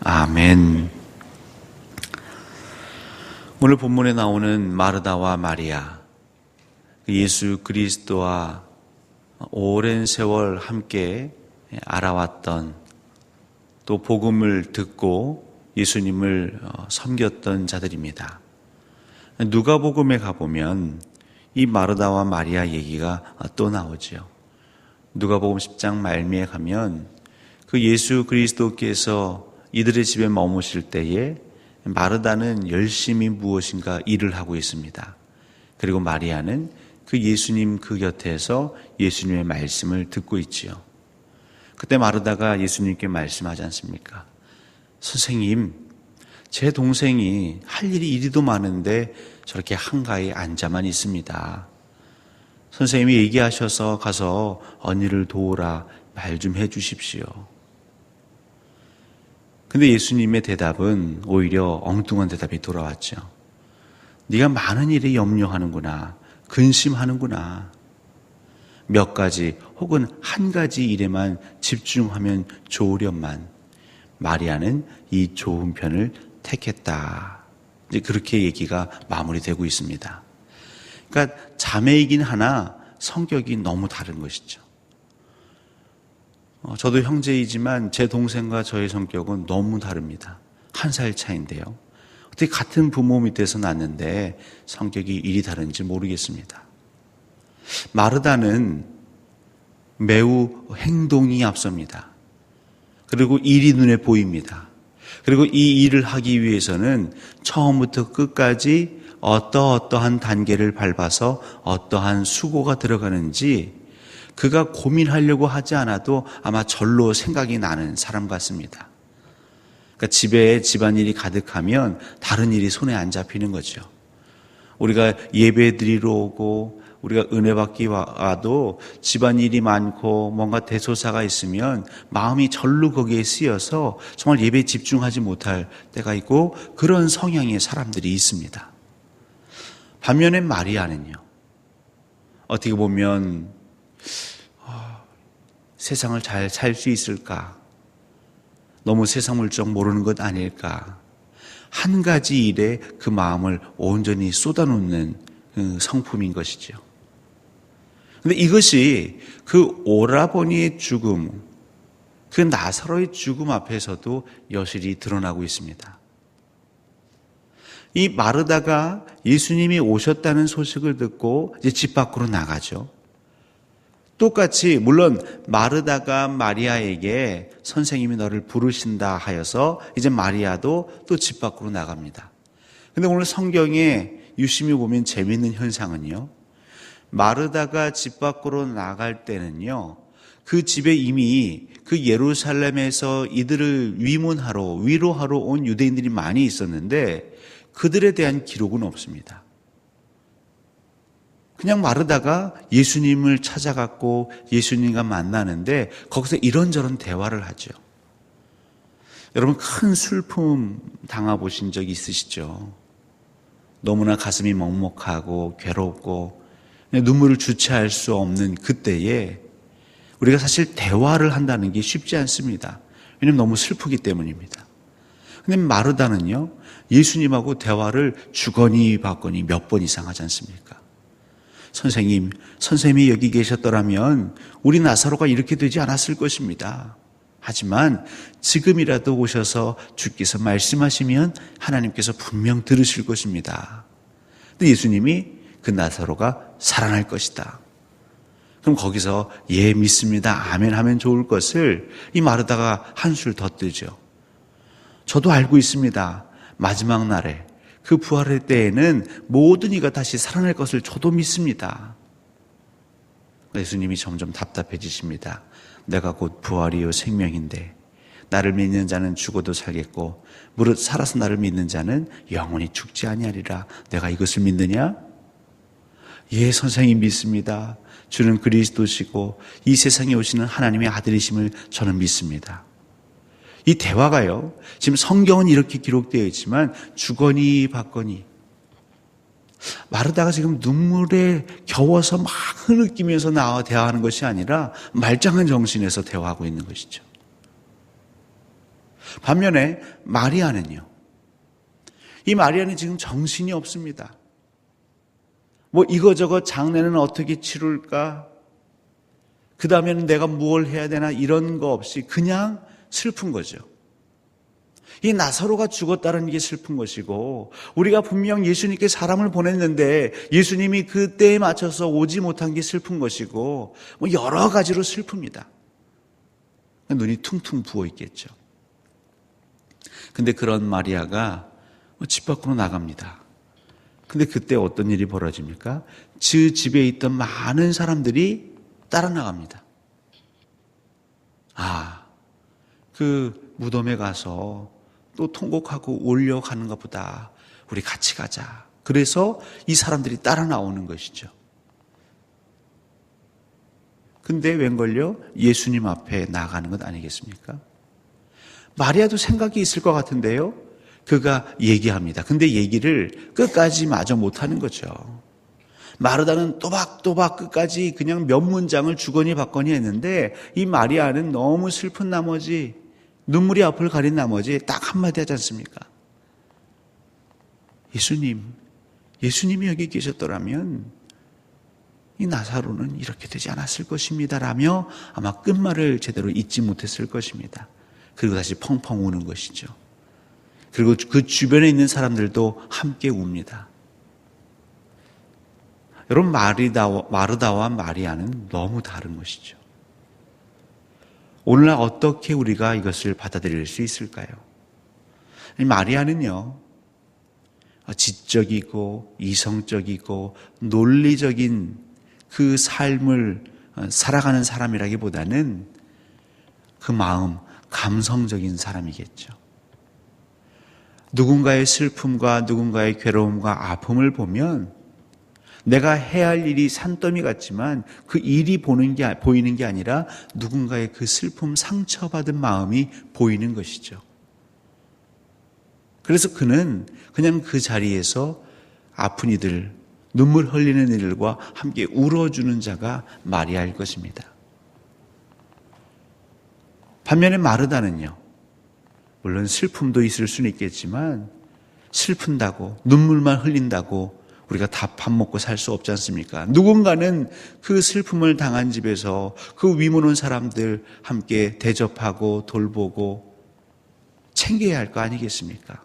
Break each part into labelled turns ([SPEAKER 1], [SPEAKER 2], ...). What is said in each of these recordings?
[SPEAKER 1] 아멘. 오늘 본문에 나오는 마르다와 마리아, 예수 그리스도와 오랜 세월 함께 알아왔던, 또 복음을 듣고 예수님을 섬겼던 자들입니다. 누가복음에 가보면 이 마르다와 마리아 얘기가 또 나오죠. 누가복음 10장 말미에 가면 그 예수 그리스도께서 이들의 집에 머무실 때에 마르다는 열심히 무엇인가 일을 하고 있습니다. 그리고 마리아는 그 예수님 그 곁에서 예수님의 말씀을 듣고 있지요. 그때 마르다가 예수님께 말씀하지 않습니까? 선생님, 제 동생이 할 일이 이리도 많은데 저렇게 한가히 앉아만 있습니다. 선생님이 얘기하셔서 가서 언니를 도우라 말 좀 해주십시오. 근데 예수님의 대답은 오히려 엉뚱한 대답이 돌아왔죠. 네가 많은 일에 염려하는구나, 근심하는구나. 몇 가지 혹은 한 가지 일에만 집중하면 좋으련만 마리아는 이 좋은 편을 택했다. 이제 그렇게 얘기가 마무리되고 있습니다. 그러니까 자매이긴 하나 성격이 너무 다른 것이죠. 저도 형제이지만 제 동생과 저의 성격은 너무 다릅니다. 1살 차이인데요. 어떻게 같은 부모 밑에서 났는데 성격이 이리 다른지 모르겠습니다. 마르다는 매우 행동이 앞섭니다. 그리고 일이 눈에 보입니다. 그리고 이 일을 하기 위해서는 처음부터 끝까지 어떠한 단계를 밟아서 어떠한 수고가 들어가는지 그가 고민하려고 하지 않아도 아마 절로 생각이 나는 사람 같습니다. 그러니까 집에 집안일이 가득하면 다른 일이 손에 안 잡히는 거죠. 우리가 예배 드리러 오고 우리가 은혜 받기 와도 집안일이 많고 뭔가 대소사가 있으면 마음이 절로 거기에 쓰여서 정말 예배에 집중하지 못할 때가 있고 그런 성향의 사람들이 있습니다. 반면에 마리아는요, 어떻게 보면 세상을 잘 살 수 있을까? 너무 세상 물정 모르는 것 아닐까? 한 가지 일에 그 마음을 온전히 쏟아놓는 성품인 것이죠. 그런데 이것이 그 오라버니의 죽음, 그 나사로의 죽음 앞에서도 여실히 드러나고 있습니다. 이 마르다가 예수님이 오셨다는 소식을 듣고 이제 집 밖으로 나가죠. 똑같이 물론 마르다가 마리아에게 선생님이 너를 부르신다 하여서 이제 마리아도 또 집 밖으로 나갑니다. 근데 오늘 성경에 유심히 보면 재미있는 현상은요, 마르다가 집 밖으로 나갈 때는요, 그 집에 이미 그 예루살렘에서 이들을 위문하러 위로하러 온 유대인들이 많이 있었는데 그들에 대한 기록은 없습니다. 그냥 마르다가 예수님을 찾아갔고 예수님과 만나는데 거기서 이런저런 대화를 하죠. 여러분, 큰 슬픔 당해보신 적이 있으시죠? 너무나 가슴이 먹먹하고 괴롭고 눈물을 주체할 수 없는 그때에 우리가 사실 대화를 한다는 게 쉽지 않습니다. 왜냐하면 너무 슬프기 때문입니다. 그런데 마르다는요, 예수님하고 대화를 주거니 받거니 몇 번 이상 하지 않습니까? 선생님이 여기 계셨더라면 우리 나사로가 이렇게 되지 않았을 것입니다. 하지만 지금이라도 오셔서 주께서 말씀하시면 하나님께서 분명 들으실 것입니다. 근데 예수님이 그 나사로가 살아날 것이다. 그럼 거기서 예, 믿습니다, 아멘 하면 좋을 것을 이 마르다가 한술 더 뜨죠. 저도 알고 있습니다. 마지막 날에 그 부활의 때에는 모든 이가 다시 살아날 것을 저도 믿습니다. 예수님이 점점 답답해지십니다. 내가 곧 부활이요 생명인데 나를 믿는 자는 죽어도 살겠고 무릇 살아서 나를 믿는 자는 영원히 죽지 아니하리라. 내가 이것을 믿느냐? 예, 선생님 믿습니다. 주는 그리스도시고 이 세상에 오시는 하나님의 아들이심을 저는 믿습니다. 이 대화가요, 지금 성경은 이렇게 기록되어 있지만 주거니 받거니 마르다가 지금 눈물에 겨워서 막 흐느끼면서 나와 대화하는 것이 아니라 말짱한 정신에서 대화하고 있는 것이죠. 반면에 마리아는요. 이 마리아는 지금 정신이 없습니다. 뭐 이거저거 장례는 어떻게 치룰까? 그 다음에는 내가 무엇을 해야 되나 이런 거 없이 그냥 슬픈 거죠. 이 나사로가 죽었다는 게 슬픈 것이고 우리가 분명 예수님께 사람을 보냈는데 예수님이 그 때에 맞춰서 오지 못한 게 슬픈 것이고 뭐 여러 가지로 슬픕니다. 눈이 퉁퉁 부어 있겠죠. 근데 그런 마리아가 집 밖으로 나갑니다. 근데 그때 어떤 일이 벌어집니까? 그 집에 있던 많은 사람들이 따라 나갑니다. 그 무덤에 가서 또 통곡하고 울려가는가 보다. 우리 같이 가자. 그래서 이 사람들이 따라 나오는 것이죠. 근데 웬걸요? 예수님 앞에 나가는 것 아니겠습니까? 마리아도 생각이 있을 것 같은데요. 그가 얘기합니다. 근데 얘기를 끝까지 마저 못하는 거죠. 마르다는 또박또박 끝까지 그냥 몇 문장을 주거니 받거니 했는데 이 마리아는 너무 슬픈 나머지 눈물이 앞을 가린 나머지 딱 한마디 하지 않습니까? 예수님이 여기 계셨더라면 이 나사로는 이렇게 되지 않았을 것입니다 라며 아마 끝말을 제대로 잊지 못했을 것입니다. 그리고 다시 펑펑 우는 것이죠. 그리고 그 주변에 있는 사람들도 함께 웁니다. 여러분, 마르다와 마리아는 너무 다른 것이죠. 오늘날 어떻게 우리가 이것을 받아들일 수 있을까요? 마리아는요, 지적이고 이성적이고 논리적인 그 삶을 살아가는 사람이라기보다는 그 마음, 감성적인 사람이겠죠. 누군가의 슬픔과 누군가의 괴로움과 아픔을 보면 내가 해야 할 일이 산더미 같지만 그 일이 보이는 게 아니라 누군가의 그 슬픔, 상처받은 마음이 보이는 것이죠. 그래서 그는 그냥 그 자리에서 아픈 이들, 눈물 흘리는 이들과 함께 울어주는 자가 마리아일 것입니다. 반면에 마르다는요, 물론 슬픔도 있을 수는 있겠지만 슬픈다고 눈물만 흘린다고 우리가 다 밥 먹고 살 수 없지 않습니까? 누군가는 그 슬픔을 당한 집에서 그 위모는 사람들 함께 대접하고 돌보고 챙겨야 할 거 아니겠습니까?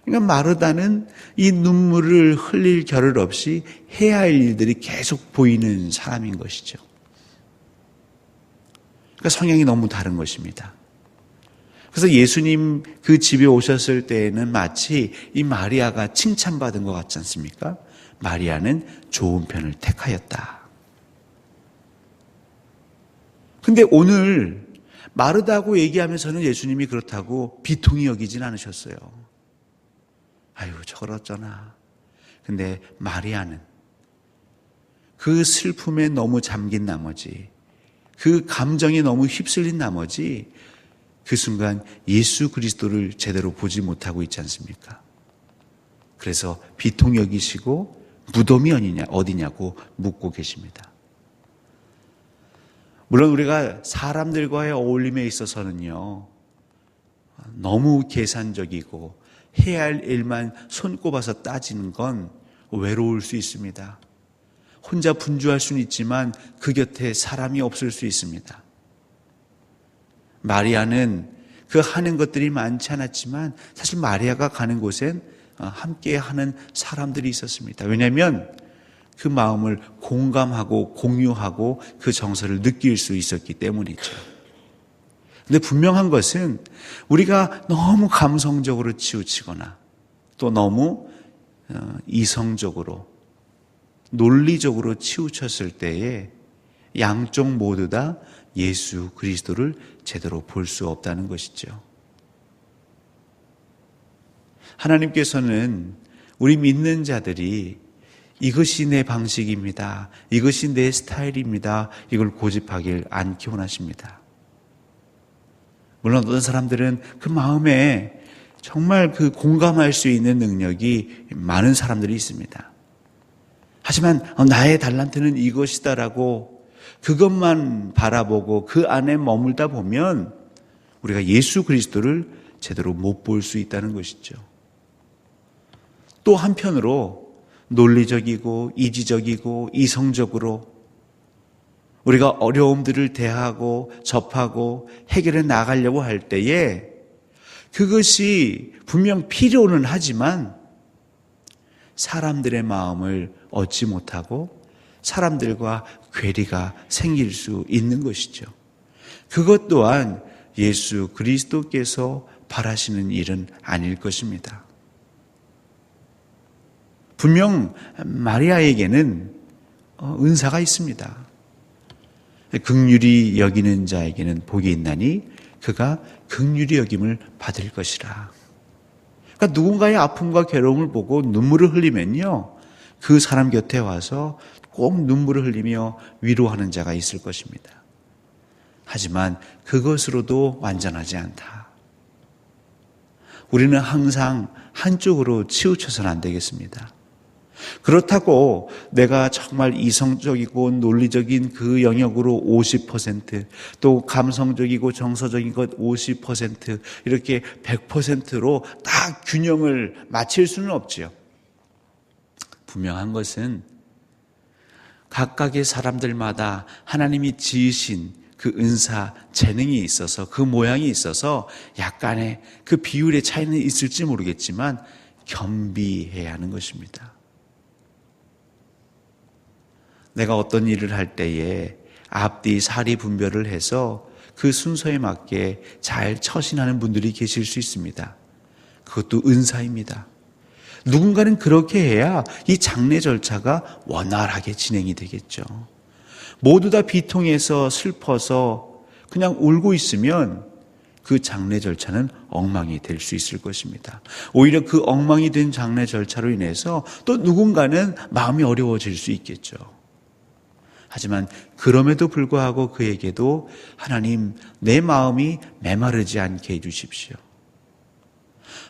[SPEAKER 1] 그러니까 마르다는 이 눈물을 흘릴 겨를 없이 해야 할 일들이 계속 보이는 사람인 것이죠. 그러니까 성향이 너무 다른 것입니다. 그래서 예수님 그 집에 오셨을 때에는 마치 이 마리아가 칭찬받은 것 같지 않습니까? 마리아는 좋은 편을 택하였다. 근데 오늘 마르다고 얘기하면서는 예수님이 그렇다고 비통히 여기진 않으셨어요. 아유, 저걸 어쩌나. 근데 마리아는 그 슬픔에 너무 잠긴 나머지, 그 감정에 너무 휩쓸린 나머지 그 순간 예수 그리스도를 제대로 보지 못하고 있지 않습니까? 그래서 비통 여기시고 무덤이 어디냐고 묻고 계십니다. 물론 우리가 사람들과의 어울림에 있어서는요, 너무 계산적이고 해야 할 일만 손꼽아서 따지는 건 외로울 수 있습니다. 혼자 분주할 수는 있지만 그 곁에 사람이 없을 수 있습니다. 마리아는 그 하는 것들이 많지 않았지만 사실 마리아가 가는 곳엔 함께 하는 사람들이 있었습니다. 왜냐하면 그 마음을 공감하고 공유하고 그 정서를 느낄 수 있었기 때문이죠. 근데 분명한 것은 우리가 너무 감성적으로 치우치거나 또 너무 이성적으로 논리적으로 치우쳤을 때에 양쪽 모두 다 예수 그리스도를 제대로 볼 수 없다는 것이죠. 하나님께서는 우리 믿는 자들이 이것이 내 방식입니다, 이것이 내 스타일입니다, 이걸 고집하길 않기 원하십니다. 물론 어떤 사람들은 그 마음에 정말 그 공감할 수 있는 능력이 많은 사람들이 있습니다. 하지만 나의 달란트는 이것이다라고 그것만 바라보고 그 안에 머물다 보면 우리가 예수 그리스도를 제대로 못 볼 수 있다는 것이죠. 또 한편으로 논리적이고 이지적이고 이성적으로 우리가 어려움들을 대하고 접하고 해결해 나가려고 할 때에 그것이 분명 필요는 하지만 사람들의 마음을 얻지 못하고 사람들과 괴리가 생길 수 있는 것이죠. 그것 또한 예수 그리스도께서 바라시는 일은 아닐 것입니다. 분명 마리아에게는 은사가 있습니다. 긍휼히 여기는 자에게는 복이 있나니 그가 긍휼히 여김을 받을 것이라. 그러니까 누군가의 아픔과 괴로움을 보고 눈물을 흘리면요, 그 사람 곁에 와서 꼭 눈물을 흘리며 위로하는 자가 있을 것입니다. 하지만 그것으로도 완전하지 않다. 우리는 항상 한쪽으로 치우쳐서는 안 되겠습니다. 그렇다고 내가 정말 이성적이고 논리적인 그 영역으로 50%, 또 감성적이고 정서적인 것 50%, 이렇게 100%로 다 균형을 맞출 수는 없지요. 분명한 것은 각각의 사람들마다 하나님이 지으신 그 은사, 재능이 있어서, 그 모양이 있어서 약간의 그 비율의 차이는 있을지 모르겠지만 겸비해야 하는 것입니다. 내가 어떤 일을 할 때에 앞뒤 사리 분별을 해서 그 순서에 맞게 잘 처신하는 분들이 계실 수 있습니다. 그것도 은사입니다. 누군가는 그렇게 해야 이 장례 절차가 원활하게 진행이 되겠죠. 모두 다 비통해서 슬퍼서 그냥 울고 있으면 그 장례 절차는 엉망이 될 수 있을 것입니다. 오히려 그 엉망이 된 장례 절차로 인해서 또 누군가는 마음이 어려워질 수 있겠죠. 하지만 그럼에도 불구하고 그에게도 하나님, 내 마음이 메마르지 않게 해주십시오.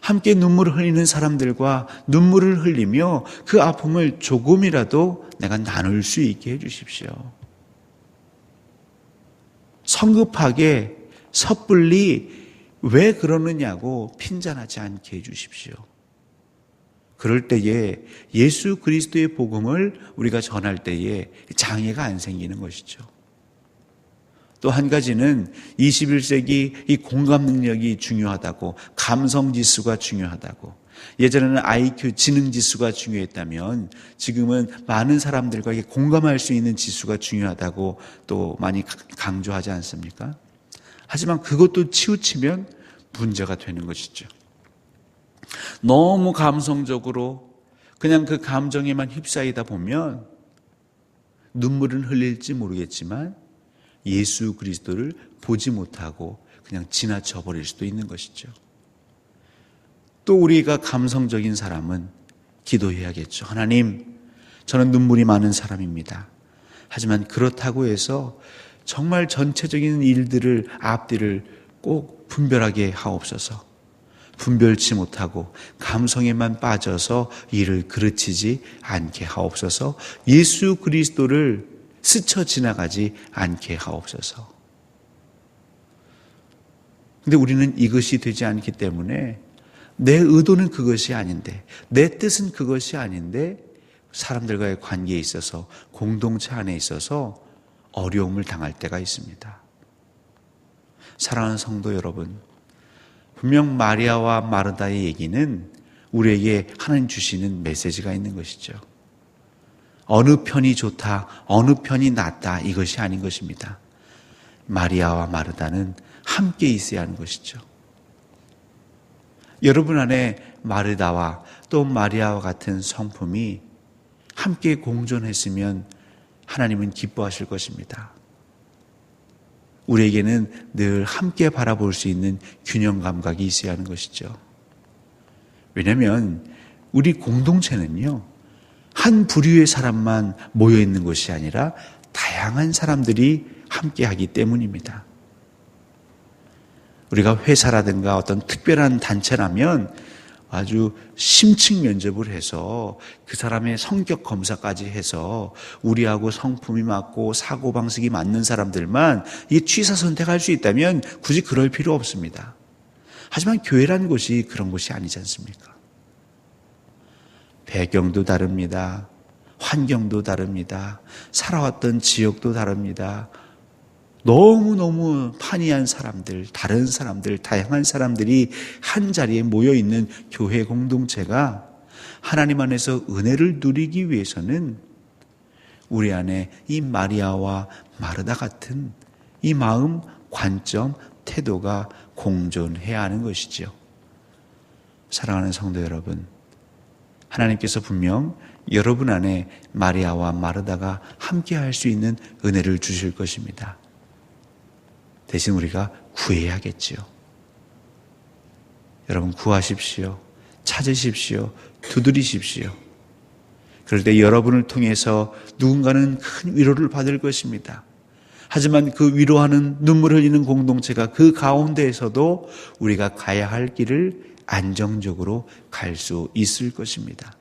[SPEAKER 1] 함께 눈물을 흘리는 사람들과 눈물을 흘리며 그 아픔을 조금이라도 내가 나눌 수 있게 해주십시오. 성급하게 섣불리 왜 그러느냐고 핀잔하지 않게 해주십시오. 그럴 때에 예수 그리스도의 복음을 우리가 전할 때에 장애가 안 생기는 것이죠. 또 한 가지는 21세기 이 공감 능력이 중요하다고, 감성 지수가 중요하다고, 예전에는 IQ 지능 지수가 중요했다면 지금은 많은 사람들과 공감할 수 있는 지수가 중요하다고 또 많이 강조하지 않습니까? 하지만 그것도 치우치면 문제가 되는 것이죠. 너무 감성적으로 그냥 그 감정에만 휩싸이다 보면 눈물은 흘릴지 모르겠지만 예수 그리스도를 보지 못하고 그냥 지나쳐 버릴 수도 있는 것이죠. 또 우리가 감성적인 사람은 기도해야겠죠. 하나님, 저는 눈물이 많은 사람입니다. 하지만 그렇다고 해서 정말 전체적인 일들을, 앞뒤를 꼭 분별하게 하옵소서. 분별치 못하고 감성에만 빠져서 일을 그르치지 않게 하옵소서. 예수 그리스도를 스쳐 지나가지 않게 하옵소서. 근데 우리는 이것이 되지 않기 때문에 내 의도는 그것이 아닌데, 내 뜻은 그것이 아닌데 사람들과의 관계에 있어서, 공동체 안에 있어서 어려움을 당할 때가 있습니다. 사랑하는 성도 여러분, 분명 마리아와 마르다의 얘기는 우리에게 하나님 주시는 메시지가 있는 것이죠. 어느 편이 좋다, 어느 편이 낫다, 이것이 아닌 것입니다. 마리아와 마르다는 함께 있어야 하는 것이죠. 여러분 안에 마르다와 또 마리아와 같은 성품이 함께 공존했으면 하나님은 기뻐하실 것입니다. 우리에게는 늘 함께 바라볼 수 있는 균형 감각이 있어야 하는 것이죠. 왜냐하면 우리 공동체는요, 한 부류의 사람만 모여 있는 것이 아니라 다양한 사람들이 함께 하기 때문입니다. 우리가 회사라든가 어떤 특별한 단체라면 아주 심층 면접을 해서 그 사람의 성격 검사까지 해서 우리하고 성품이 맞고 사고방식이 맞는 사람들만 이 취사 선택할 수 있다면 굳이 그럴 필요 없습니다. 하지만 교회란 곳이 그런 곳이 아니지 않습니까? 배경도 다릅니다. 환경도 다릅니다. 살아왔던 지역도 다릅니다. 너무너무 판이한 사람들, 다른 사람들, 다양한 사람들이 한 자리에 모여있는 교회 공동체가 하나님 안에서 은혜를 누리기 위해서는 우리 안에 이 마리아와 마르다 같은 이 마음, 관점, 태도가 공존해야 하는 것이죠. 사랑하는 성도 여러분, 하나님께서 분명 여러분 안에 마리아와 마르다가 함께 할 수 있는 은혜를 주실 것입니다. 대신 우리가 구해야겠지요. 여러분 구하십시오. 찾으십시오. 두드리십시오. 그럴 때 여러분을 통해서 누군가는 큰 위로를 받을 것입니다. 하지만 그 위로하는 눈물 흘리는 공동체가 그 가운데에서도 우리가 가야 할 길을 안정적으로 갈 수 있을 것입니다.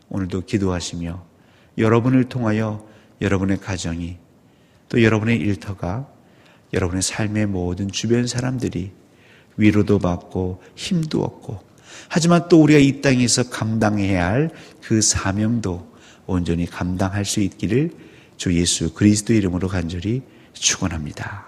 [SPEAKER 1] 오늘도 기도하시며 여러분을 통하여 여러분의 가정이 또 여러분의 일터가 여러분의 삶의 모든 주변 사람들이 위로도 받고 힘도 얻고 하지만 또 우리가 이 땅에서 감당해야 할 그 사명도 온전히 감당할 수 있기를 주 예수 그리스도 이름으로 간절히 축원합니다.